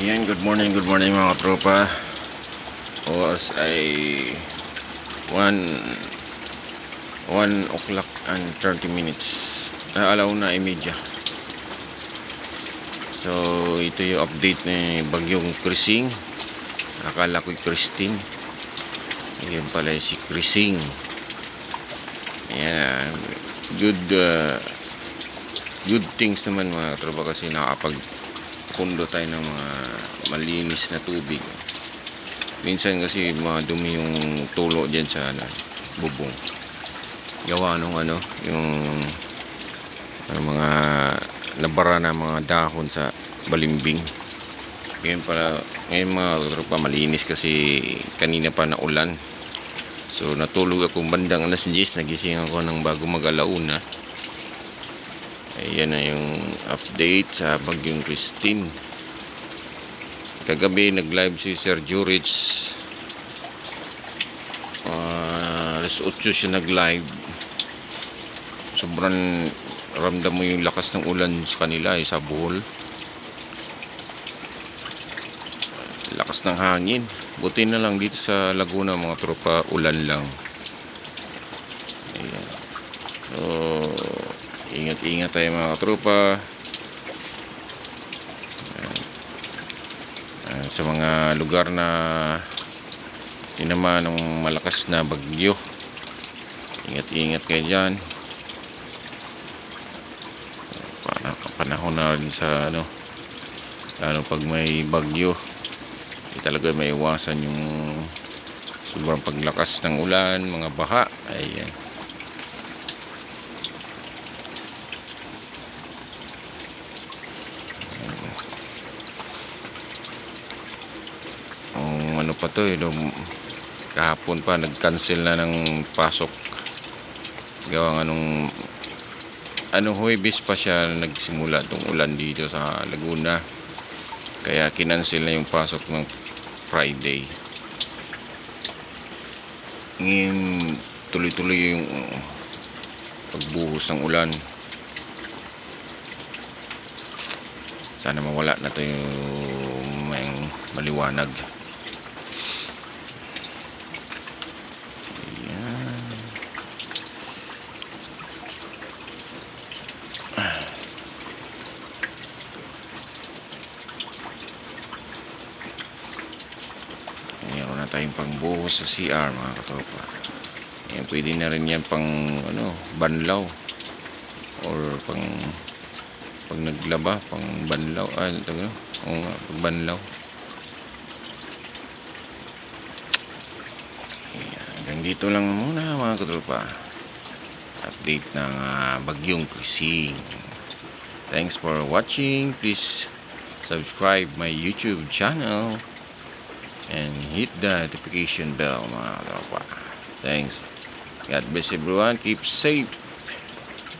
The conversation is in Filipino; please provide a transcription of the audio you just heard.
Ayan, good morning mga tropa. Oras ay 1 o'clock and 30 minutes. Alauna ay media. So, ito yung update ni Bagyong Krising. Akala ko'y Christine. Ayan pala si Krising. Ayan, good things naman mga tropa, kasi pundo tayo ng mga malinis na tubig. Minsan kasi madumi yung tulo dyan sa bubong, gawa nung yung mga nabara na mga dahon sa balimbing. Ngayon mga tropa, malinis kasi kanina pa na ulan. So natulog ako bandang alas 10, nagising ako ng bago mag-alauna. Ayan na yung update sa Bagyong Christine. Kagabi nag-live si Sir Jurich. Alas 8 siya nag-live. Sobrang ramdam mo yung lakas ng ulan sa kanila sa Bohol. Lakas ng hangin. Buti na lang dito sa Laguna mga tropa, ulan lang. Ayan. So ingat tayo mga tropa. Sa mga lugar na tinamaan ng malakas na bagyo, ingat kayo dyan. Panahon na rin sa lalo pag may bagyo, talaga may iwasan yung sobrang paglakas ng ulan, mga baha. Ayan. Pa to kahapon pa nag-cancel na ng pasok, gawa nga Huwebes pa siya nagsimula tong ulan dito sa Laguna, kaya kinancel na yung pasok ng Friday. Ngayon tuloy-tuloy yung pagbuhos ng ulan. Sana mawala na to yung maliwanag. Meron na tayong pangbuhos sa CR mga katropa. Ayan, pwede na rin yan pang banlaw, or pag naglaba, pang banlaw. Oo nga, pag banlaw. Ayan, hanggang dito lang muna mga katropa, update ng Bagyong Krising. Thanks for watching. Please subscribe my YouTube channel and hit the notification bell mga tropa. Thanks. God bless everyone. Keep safe.